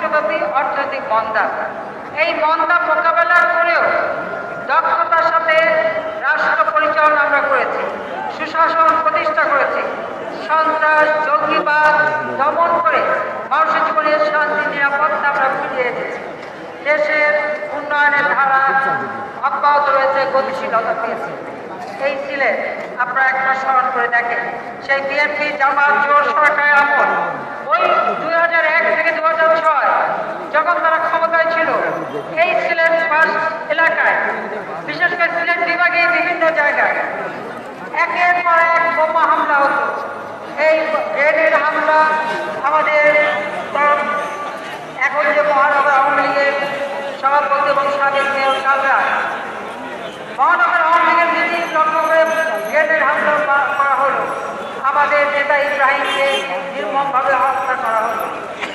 রাষ্ট্রব্যাপী অর্থনৈতিক মন্দা। এই মন্দা মোকাবেলা করেও দক্ষতার সাথে রাষ্ট্র পরিচালনা আমরা করেছি, সুশাসন প্রতিষ্ঠা করেছি, সন্ত্রাস জঙ্গিবাদ দমন করে মানুষের জীবনের শান্তি নিরাপত্তা আমরা ফিরিয়ে এনেছি। দেশের উন্নয়নের ধারা অব্যাহত রয়েছে, গতিশীলতা পেয়েছে। এই ছিলেন আপনারা একটা স্মরণ করে দেখেন, সেই বিএনপি জামাত জোট সরকারের আমল, ওই 2001 থেকে 2006 যখন তারা ক্ষমতায় ছিল, এই সিলেট এলাকায় বিশেষ করে সিলেট বিভাগে বিভিন্ন জায়গায় একের পর এক বোমা হামলা হতো। এই গ্রেনেড হামলা,